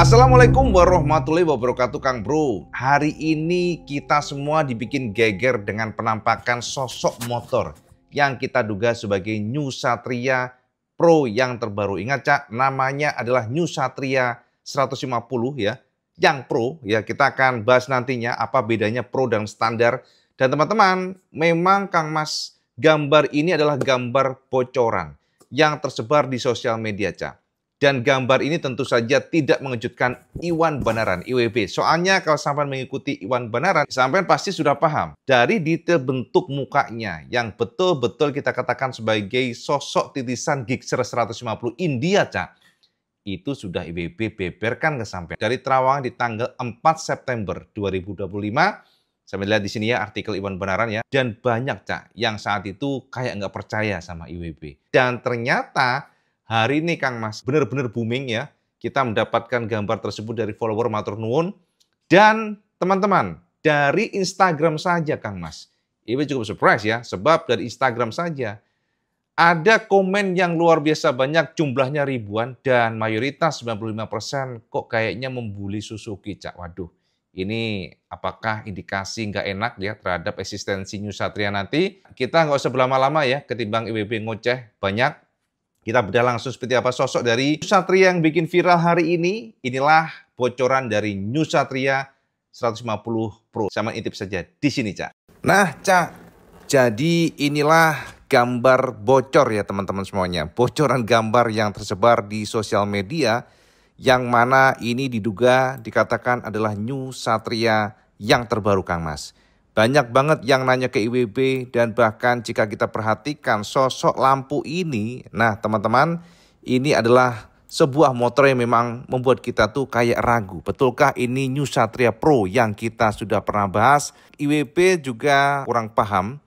Assalamualaikum warahmatullahi wabarakatuh Kang Bro. Hari ini kita semua dibikin geger dengan penampakan sosok motor yang kita duga sebagai New Satria Pro yang terbaru. Ingat Cak, namanya adalah New Satria 150 ya. Yang Pro ya, kita akan bahas nantinya apa bedanya Pro dan standar. Dan teman-teman, memang Kang Mas, gambar ini adalah gambar bocoran yang tersebar di sosial media Cak. Dan gambar ini tentu saja tidak mengejutkan Iwan Banaran, IWB. Soalnya kalau sampai mengikuti Iwan Banaran, sampai pasti sudah paham. Dari detail bentuk mukanya yang betul-betul kita katakan sebagai sosok titisan Gixxer 150 India, Cak. Itu sudah IWB beberkan kesampaian. Dari Terawang di tanggal 4 September 2025. Sampai lihat di sini ya artikel Iwan Banaran ya. Dan banyak, Cak, yang saat itu kayak nggak percaya sama IWB. Dan ternyata hari ini Kang Mas benar-benar booming ya. Kita mendapatkan gambar tersebut dari follower matur nuwun. Dan teman-teman, dari Instagram saja Kang Mas. Ini cukup surprise ya, sebab dari Instagram saja ada komen yang luar biasa banyak, jumlahnya ribuan dan mayoritas 95% kok kayaknya membuli Suzuki, Cak. Waduh, ini apakah indikasi nggak enak ya terhadap eksistensi New Satria nanti? Kita nggak usah berlama-lama ya, ketimbang IWB ngoceh banyak. Kita bedah langsung seperti apa sosok dari New Satria yang bikin viral hari ini. Inilah bocoran dari New Satria 150 Pro. Sama intip saja di sini, Cak. Nah, Cak, jadi inilah gambar bocor ya teman-teman semuanya. Bocoran gambar yang tersebar di sosial media yang mana ini diduga dikatakan adalah New Satria yang terbaru Kang Mas. Banyak banget yang nanya ke IWB dan bahkan jika kita perhatikan sosok lampu ini, nah teman-teman, ini adalah sebuah motor yang memang membuat kita tuh kayak ragu. Betulkah ini New Satria Pro yang kita sudah pernah bahas? IWB juga kurang paham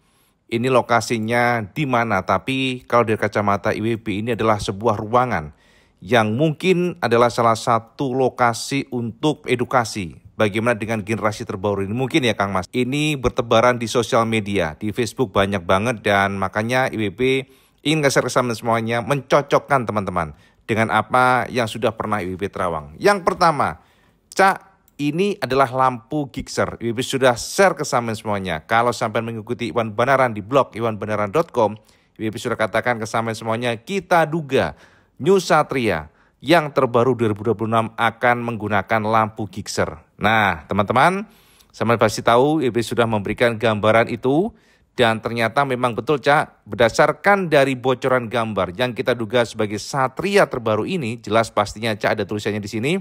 ini lokasinya di mana, tapi kalau dari kacamata IWB ini adalah sebuah ruangan yang mungkin adalah salah satu lokasi untuk edukasi. Bagaimana dengan generasi terbaru ini? Mungkin ya Kang Mas, ini bertebaran di sosial media, di Facebook banyak banget dan makanya IWB ingin kasih kesan semuanya, mencocokkan teman-teman dengan apa yang sudah pernah IWB terawang. Yang pertama, Cak, ini adalah lampu Gixxer. IWB sudah share kesan semuanya. Kalau sampai mengikuti Iwan Banaran di blog iwanbanaran.com, IWB sudah katakan kesan semuanya, kita duga New Satria yang terbaru 2026 akan menggunakan lampu Gixxer. Nah, teman-teman, saya pasti tahu IWB sudah memberikan gambaran itu dan ternyata memang betul, Cak, berdasarkan dari bocoran gambar yang kita duga sebagai Satria terbaru ini, jelas pastinya Cak ada tulisannya di sini.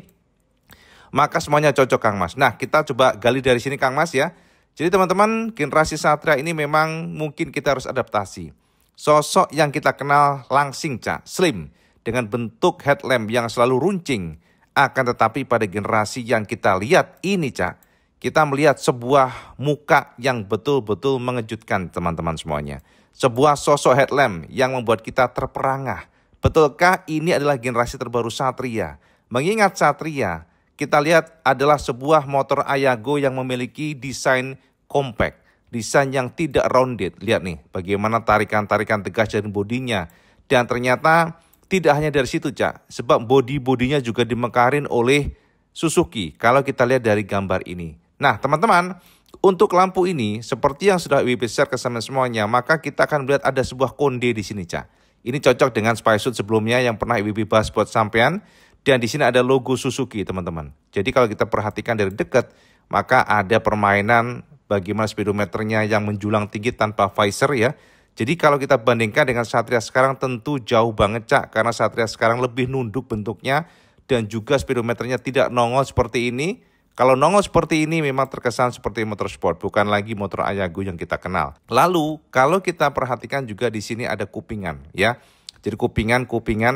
Maka semuanya cocok Kang Mas. Nah, kita coba gali dari sini Kang Mas ya. Jadi teman-teman, generasi Satria ini memang mungkin kita harus adaptasi. Sosok yang kita kenal langsing, Cak, slim, dengan bentuk headlamp yang selalu runcing. Akan tetapi pada generasi yang kita lihat ini, Cak, kita melihat sebuah muka yang betul-betul mengejutkan teman-teman semuanya. Sebuah sosok headlamp yang membuat kita terperangah. Betulkah ini adalah generasi terbaru Satria? Mengingat Satria, kita lihat adalah sebuah motor Ayago yang memiliki desain compact. Desain yang tidak rounded. Lihat nih bagaimana tarikan-tarikan tegas dari bodinya. Dan ternyata tidak hanya dari situ, Cak, sebab bodi-bodinya juga dimekarin oleh Suzuki kalau kita lihat dari gambar ini. Nah, teman-teman, untuk lampu ini seperti yang sudah IWB share ke semuanya, maka kita akan melihat ada sebuah konde di sini, Cak. Ini cocok dengan spacesuit sebelumnya yang pernah IWB bahas buat sampean dan di sini ada logo Suzuki, teman-teman. Jadi kalau kita perhatikan dari dekat, maka ada permainan bagaimana speedometernya yang menjulang tinggi tanpa visor ya. Jadi kalau kita bandingkan dengan Satria sekarang tentu jauh banget, Cak. Karena Satria sekarang lebih nunduk bentuknya dan juga speedometernya tidak nongol seperti ini. Kalau nongol seperti ini memang terkesan seperti motor sport, bukan lagi motor Ayago yang kita kenal. Lalu kalau kita perhatikan juga di sini ada kupingan ya. Jadi kupingan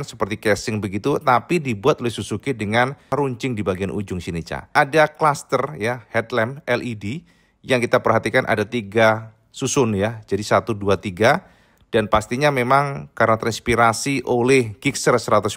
seperti casing begitu, tapi dibuat oleh Suzuki dengan runcing di bagian ujung sini, Cak. Ada cluster ya, headlamp LED yang kita perhatikan ada 3 susun ya, jadi 1, 2, 3 dan pastinya memang karena terinspirasi oleh Gixxer 150,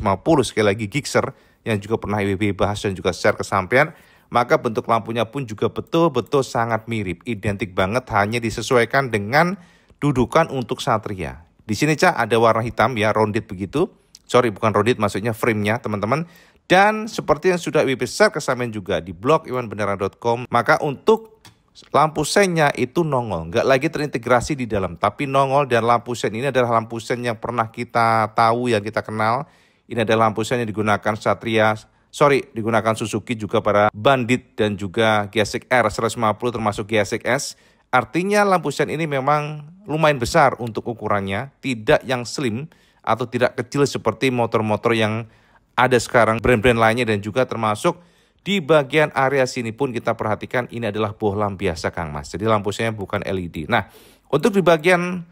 sekali lagi Gixxer yang juga pernah IWB bahas dan juga share ke sampean, maka bentuk lampunya pun juga betul-betul sangat mirip, identik banget, hanya disesuaikan dengan dudukan untuk Satria. Di sini, Cak, ada warna hitam ya, rounded begitu. Sorry, bukan rounded, maksudnya frame-nya teman-teman. Dan seperti yang sudah IWB share ke sampean juga di blog iwanbeneran.com, maka untuk lampu sennya itu nongol, nggak lagi terintegrasi di dalam, tapi nongol. Dan lampu sen ini adalah lampu sen yang pernah kita tahu, yang kita kenal. Ini adalah lampu sen yang digunakan digunakan Suzuki juga para Bandit dan juga GSX R 150 termasuk GSX S. Artinya lampu sen ini memang lumayan besar untuk ukurannya, tidak yang slim atau tidak kecil seperti motor-motor yang ada sekarang brand-brand lainnya. Dan juga termasuk di bagian area sini pun kita perhatikan ini adalah bohlam biasa Kang Mas. Jadi lampu sennya bukan LED. Nah, untuk di bagian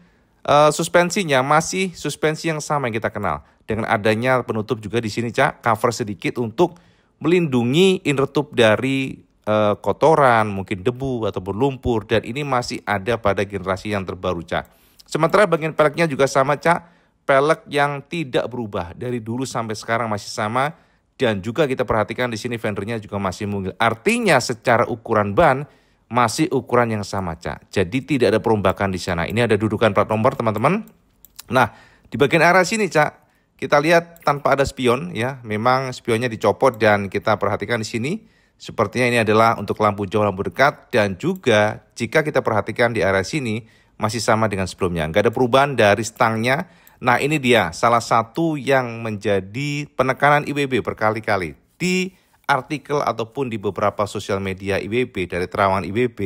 suspensinya masih suspensi yang sama yang kita kenal. Dengan adanya penutup juga di sini Cak, cover sedikit untuk melindungi innertube dari kotoran, mungkin debu ataupun lumpur. Dan ini masih ada pada generasi yang terbaru Cak. Sementara bagian peleknya juga sama Cak. Pelek yang tidak berubah dari dulu sampai sekarang masih sama. Dan juga kita perhatikan di sini fendernya juga masih mungil. Artinya secara ukuran ban masih ukuran yang sama Cak. Jadi tidak ada perombakan di sana. Ini ada dudukan plat nomor teman-teman. Nah, di bagian arah sini Cak, kita lihat tanpa ada spion ya. Memang spionnya dicopot dan kita perhatikan di sini sepertinya ini adalah untuk lampu jauh, lampu dekat. Dan juga jika kita perhatikan di arah sini masih sama dengan sebelumnya. Nggak ada perubahan dari stangnya. Nah, ini dia salah satu yang menjadi penekanan IWB berkali-kali di artikel ataupun di beberapa sosial media IWB dari terawangan IWB.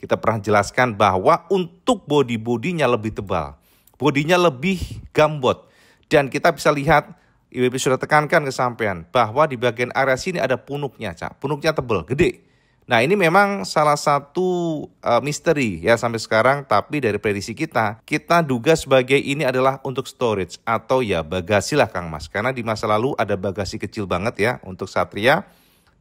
Kita pernah jelaskan bahwa untuk bodinya lebih tebal, bodinya lebih gambot. Dan kita bisa lihat IWB sudah tekankan ke sampean bahwa di bagian area sini ada punuknya Cak. Punuknya tebal, gede. Nah, ini memang salah satu misteri ya sampai sekarang, tapi dari prediksi kita duga sebagai ini adalah untuk storage atau ya bagasi lah Kang Mas. Karena di masa lalu ada bagasi kecil banget ya untuk Satria,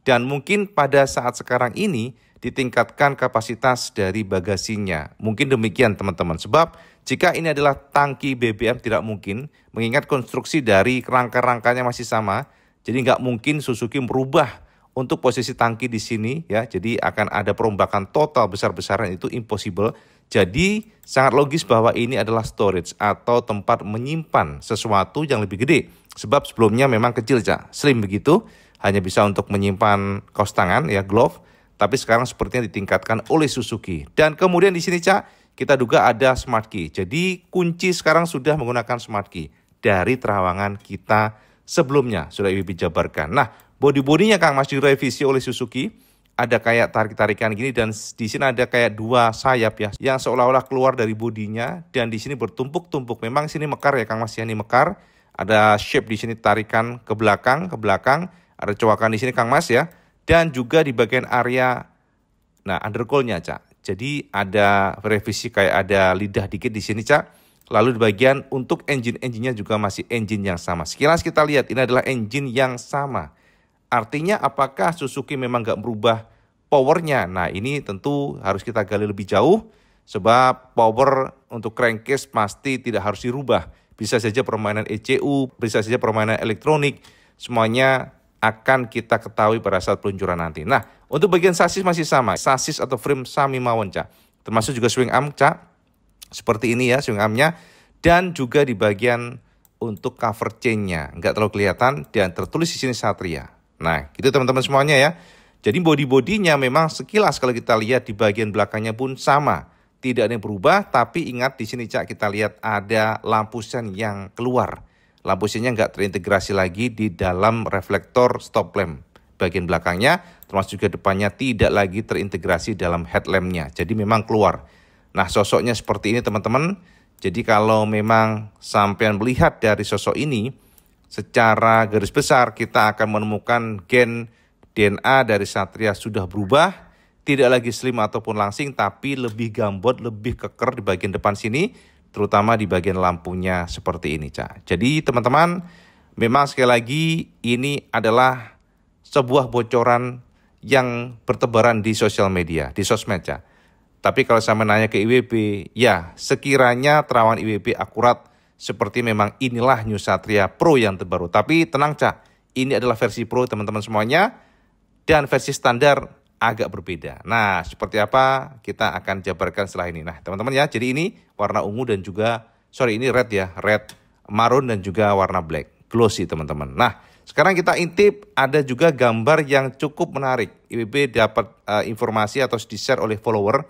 dan mungkin pada saat sekarang ini ditingkatkan kapasitas dari bagasinya. Mungkin demikian teman-teman, sebab jika ini adalah tangki BBM tidak mungkin, mengingat konstruksi dari rangka-rangkanya masih sama, jadi nggak mungkin Suzuki merubah untuk posisi tangki di sini ya, jadi akan ada perombakan total besar-besaran, itu impossible. Jadi sangat logis bahwa ini adalah storage atau tempat menyimpan sesuatu yang lebih gede. Sebab sebelumnya memang kecil Cak, slim begitu, hanya bisa untuk menyimpan kaos tangan ya, glove. Tapi sekarang sepertinya ditingkatkan oleh Suzuki. Dan kemudian di sini Cak, kita duga ada smart key. Jadi kunci sekarang sudah menggunakan smart key dari terawangan kita sebelumnya sudah IWB jabarkan. Nah, bodi-bodinya Kang Mas direvisi oleh Suzuki, ada kayak tarik-tarikan gini, dan di sini ada kayak dua sayap ya yang seolah-olah keluar dari bodinya, dan di sini bertumpuk-tumpuk. Memang sini mekar ya Kang Mas ya, ini mekar. Ada shape di sini tarikan ke belakang, ada cowakan di sini Kang Mas ya. Dan juga di bagian area undercoil-nya Cak. Jadi ada revisi kayak ada lidah dikit di sini Cak. Lalu di bagian untuk engine-nya juga masih engine yang sama. Sekilas kita lihat ini adalah engine yang sama. Artinya apakah Suzuki memang nggak merubah powernya? Nah, ini tentu harus kita gali lebih jauh, sebab power untuk crankcase pasti tidak harus dirubah. Bisa saja permainan ECU, bisa saja permainan elektronik, semuanya akan kita ketahui pada saat peluncuran nanti. Nah, untuk bagian sasis masih sama, sasis atau frame sami mawon Cak. Termasuk juga swing arm Cak, seperti ini ya swing armnya, dan juga di bagian untuk cover chainnya nggak terlalu kelihatan dan tertulis di sini Satria. Nah, gitu teman-teman semuanya ya. Jadi bodi-bodinya memang sekilas kalau kita lihat di bagian belakangnya pun sama. Tidak ada yang berubah, tapi ingat di sini Cak kita lihat ada lampu sen yang keluar. Lampu sennya nggak terintegrasi lagi di dalam reflektor stop lamp. Bagian belakangnya, termasuk juga depannya tidak lagi terintegrasi dalam headlampnya. Jadi memang keluar. Nah, sosoknya seperti ini teman-teman. Jadi kalau memang sampean melihat dari sosok ini, secara garis besar kita akan menemukan gen DNA dari Satria sudah berubah, tidak lagi slim ataupun langsing, tapi lebih gambot, lebih keker di bagian depan sini, terutama di bagian lampunya seperti ini Cak. Jadi teman-teman, memang sekali lagi ini adalah sebuah bocoran yang bertebaran di sosial media, di sosmed Cak. Tapi kalau saya menanya ke IWB, ya sekiranya terawan IWB akurat seperti memang inilah New Satria Pro yang terbaru. Tapi tenang Cak, ini adalah versi Pro teman-teman semuanya, dan versi standar agak berbeda. Nah, seperti apa kita akan jabarkan setelah ini. Nah, teman-teman ya, jadi ini warna ungu dan juga, ini red ya, red, marun dan juga warna black, glossy teman-teman. Nah, Sekarang kita intip, ada juga gambar yang cukup menarik. IWB dapat informasi atau di-share oleh follower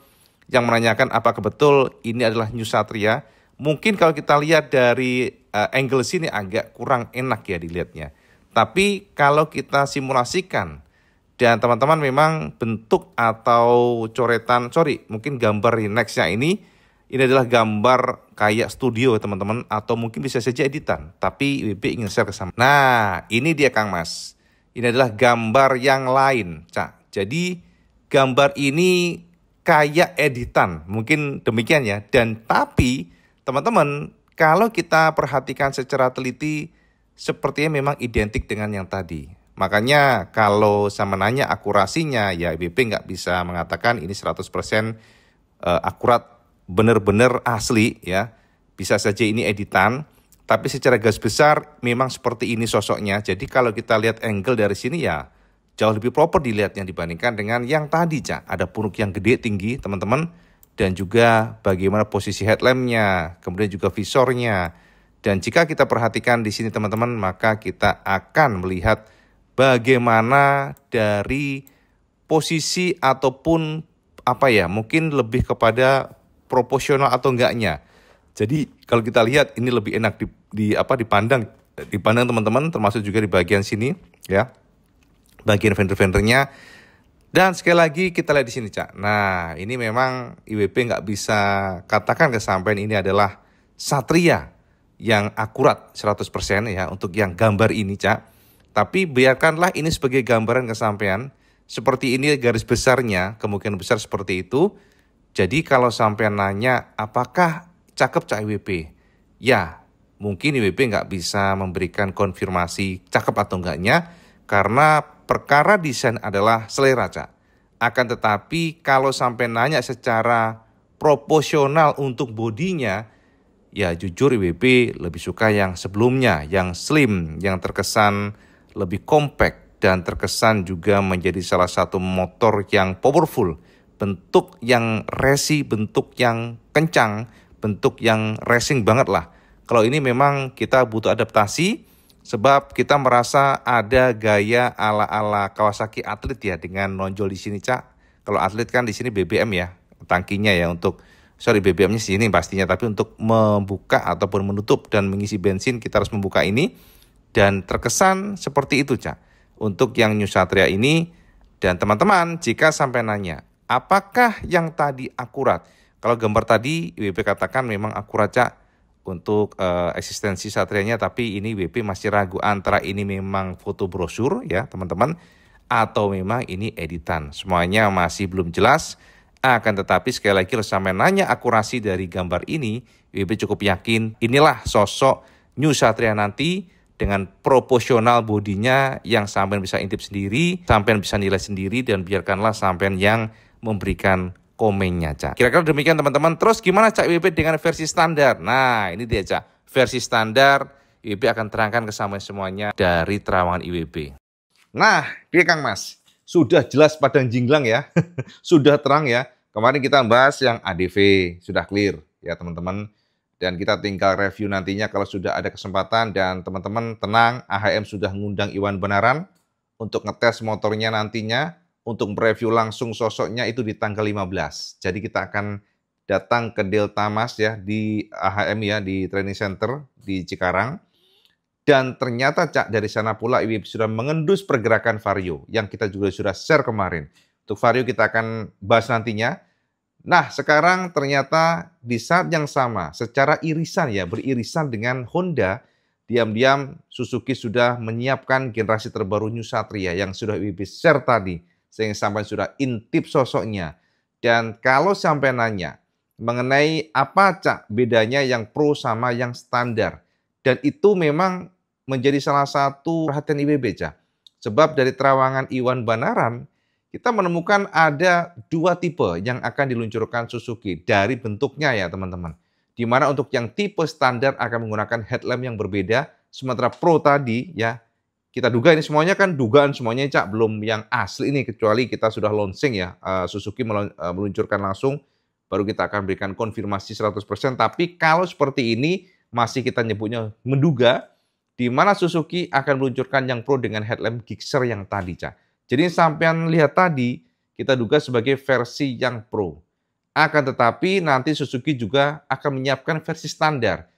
yang menanyakan apakah betul ini adalah New Satria. Mungkin kalau kita lihat dari angle sini agak kurang enak ya dilihatnya. Tapi kalau kita simulasikan, dan teman-teman memang bentuk atau coretan, mungkin gambar nextnya ini adalah gambar kayak studio teman-teman, atau mungkin bisa saja editan, tapi IWB ingin share ke sama. Nah, ini dia Kang Mas. Ini adalah gambar yang lain, Cak. Jadi gambar ini kayak editan, mungkin demikian ya. Dan tapi teman-teman, kalau kita perhatikan secara teliti, sepertinya memang identik dengan yang tadi. Makanya kalau sama nanya akurasinya, ya IWB nggak bisa mengatakan ini 100% akurat, benar-benar asli ya. Bisa saja ini editan, tapi secara garis besar memang seperti ini sosoknya. Jadi kalau kita lihat angle dari sini ya jauh lebih proper dilihatnya dibandingkan dengan yang tadi, Cak. Ada punuk yang gede tinggi teman-teman, dan juga bagaimana posisi headlampnya, kemudian juga visornya. Dan jika kita perhatikan di sini teman-teman, maka kita akan melihat bagaimana dari posisi ataupun mungkin lebih kepada proporsional atau enggaknya. Jadi kalau kita lihat ini lebih enak dipandang teman-teman, termasuk juga di bagian sini ya, bagian fender-fendernya. Dan sekali lagi kita lihat di sini, Cak. Nah, ini memang IWB nggak bisa katakan kesampaian ini adalah Satria yang akurat 100% ya untuk yang gambar ini, Cak. Tapi biarkanlah ini sebagai gambaran kesampaian. Seperti ini garis besarnya, kemungkinan besar seperti itu. Jadi kalau sampai nanya apakah cakep Cak IWB? Ya, mungkin IWB nggak bisa memberikan konfirmasi cakep atau enggaknya, karena perkara desain adalah selera, Cak. Akan tetapi kalau sampai nanya secara proporsional untuk bodinya, ya jujur IWB lebih suka yang sebelumnya, yang slim, yang terkesan lebih compact dan terkesan juga menjadi salah satu motor yang powerful, bentuk yang racing, bentuk yang kencang, bentuk yang racing banget lah. Kalau ini memang kita butuh adaptasi, sebab kita merasa ada gaya ala-ala Kawasaki atlet ya, dengan nonjol di sini, Cak. Kalau atlet kan di sini BBM ya, tangkinya ya, BBM-nya sini pastinya, tapi untuk membuka ataupun menutup dan mengisi bensin kita harus membuka ini. Dan terkesan seperti itu, Cak, untuk yang New Satria ini. Dan teman-teman, jika sampai nanya, apakah yang tadi akurat? Kalau gambar tadi, IWB katakan memang akurat, Cak, untuk eksistensi Satrianya. Tapi ini IWB masih ragu antara ini memang foto brosur ya, teman-teman, atau memang ini editan. Semuanya masih belum jelas. Akan tetapi sekali lagi, kalau sampai nanya akurasi dari gambar ini, IWB cukup yakin inilah sosok New Satria nanti, dengan proporsional bodinya yang sampean bisa intip sendiri, sampean bisa nilai sendiri, dan biarkanlah sampean yang memberikan komennya, Cak. Kira-kira demikian teman-teman. Terus gimana Cak IWB dengan versi standar? Nah, ini dia, Cak. Versi standar IWB akan terangkan ke semuanya dari terawangan IWB. Nah, dia Kang Mas, sudah jelas padang jinglang ya. Sudah terang ya. Kemarin kita bahas yang ADV, sudah clear ya teman-teman. Dan kita tinggal review nantinya kalau sudah ada kesempatan. Dan teman-teman tenang, AHM sudah ngundang Iwan Benaran untuk ngetes motornya nantinya, untuk mereview langsung sosoknya itu di tanggal 15. Jadi kita akan datang ke Delta Mas ya, di AHM ya, di training center di Cikarang. Dan ternyata, Cak, dari sana pula IWB sudah mengendus pergerakan Vario yang kita juga sudah share kemarin. Untuk Vario kita akan bahas nantinya. Nah, sekarang ternyata di saat yang sama, secara irisan ya, beririsan dengan Honda, diam-diam Suzuki sudah menyiapkan generasi terbaru New Satria yang sudah IWB share tadi, sehingga sampai sudah intip sosoknya. Dan kalau sampai nanya mengenai apa, Cak, bedanya yang pro sama yang standar, dan itu memang menjadi salah satu perhatian IWB, Cak. Sebab dari terawangan Iwan Benaran, kita menemukan ada dua tipe yang akan diluncurkan Suzuki dari bentuknya ya teman-teman. Di mana untuk yang tipe standar akan menggunakan headlamp yang berbeda, sementara Pro tadi ya, kita duga ini semuanya kan dugaan semuanya, Cak, belum yang asli ini, kecuali kita sudah launching ya, Suzuki meluncurkan langsung, baru kita akan berikan konfirmasi 100%. Tapi kalau seperti ini masih kita nyebutnya menduga, di mana Suzuki akan meluncurkan yang Pro dengan headlamp Gixxer yang tadi, Cak. Jadi sampean lihat tadi, kita duga sebagai versi yang Pro. Akan tetapi nanti Suzuki juga akan menyiapkan versi standar.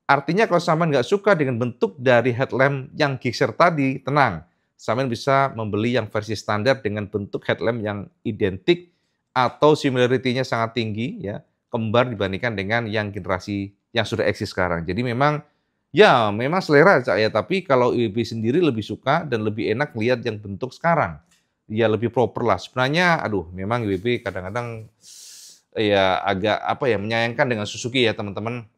Artinya kalau sampean nggak suka dengan bentuk dari headlamp yang Gixxer tadi, tenang. Sampean bisa membeli yang versi standar dengan bentuk headlamp yang identik atau similarity-nya sangat tinggi, ya, kembar dibandingkan dengan yang generasi yang sudah eksis sekarang. Jadi memang ya, memang selera Cak ya, tapi kalau IWB sendiri lebih suka dan lebih enak lihat yang bentuk sekarang. Ya lebih proper lah. Sebenarnya aduh memang IWB kadang-kadang ya agak apa ya, menyayangkan dengan Suzuki ya teman-teman.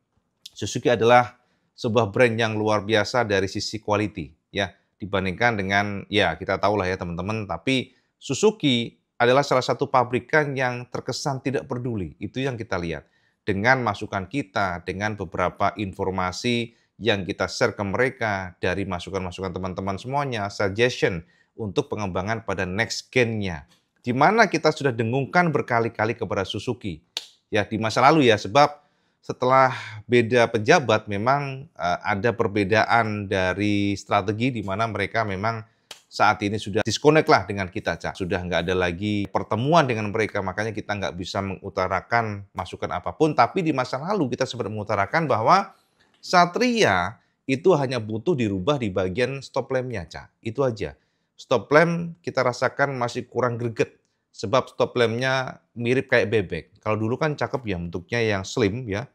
Suzuki adalah sebuah brand yang luar biasa dari sisi quality ya, dibandingkan dengan ya kita tahu lah ya teman-teman, tapi Suzuki adalah salah satu pabrikan yang terkesan tidak peduli. Itu yang kita lihat. Dengan masukan kita, dengan beberapa informasi yang kita share ke mereka dari masukan-masukan teman-teman semuanya, suggestion untuk pengembangan pada next gen-nya. Di mana kita sudah dengungkan berkali-kali kepada Suzuki. Ya, di masa lalu ya, sebab setelah beda pejabat memang ada perbedaan dari strategi di mana mereka memang saat ini sudah disconnect lah dengan kita, Cak. Sudah nggak ada lagi pertemuan dengan mereka, makanya kita nggak bisa mengutarakan masukan apapun. Tapi di masa lalu kita sempat mengutarakan bahwa Satria itu hanya butuh dirubah di bagian stop lamp-nya, Cak. Itu aja. Stop lamp kita rasakan masih kurang greget. Sebab stop lamp-nya mirip kayak bebek. Kalau dulu kan cakep ya, bentuknya yang slim ya.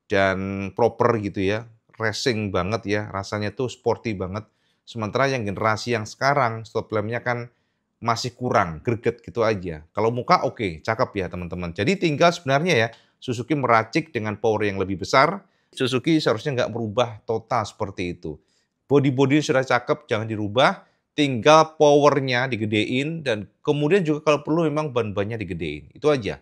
Dan proper gitu ya. Racing banget ya. Rasanya tuh sporty banget. Sementara yang generasi yang sekarang, stop lamp-nya kan masih kurang, greget gitu aja. Kalau muka oke, cakep ya teman-teman. Jadi tinggal sebenarnya ya, Suzuki meracik dengan power yang lebih besar. Suzuki seharusnya nggak merubah total seperti itu. Body-body sudah cakep, jangan dirubah. Tinggal powernya digedein dan kemudian juga kalau perlu memang ban-bannya digedein. Itu aja.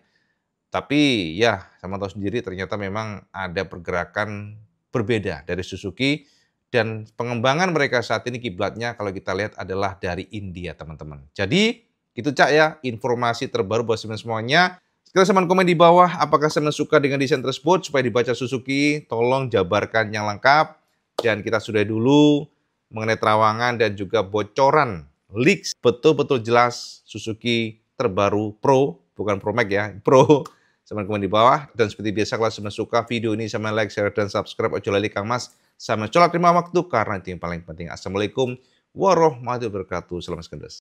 Tapi ya sama tahu sendiri ternyata memang ada pergerakan berbeda dari Suzuki dan pengembangan mereka saat ini kiblatnya kalau kita lihat adalah dari India teman-teman. Jadi itu Cak ya informasi terbaru buat semuanya. Sekarang teman komen di bawah, apakah teman suka dengan desain tersebut supaya dibaca Suzuki? Tolong jabarkan yang lengkap. Dan kita sudah dulu mengenai terawangan dan juga bocoran leaks. Betul-betul jelas Suzuki terbaru Pro, bukan Pro Max ya, Pro. Teman komen di bawah. Dan seperti biasa kalau teman suka video ini, sama like, share, dan subscribe. Ojo lali Kang Mas. Sama colak terima waktu karena itu yang paling penting. Assalamualaikum warahmatullahi wabarakatuh. Salam sekendes.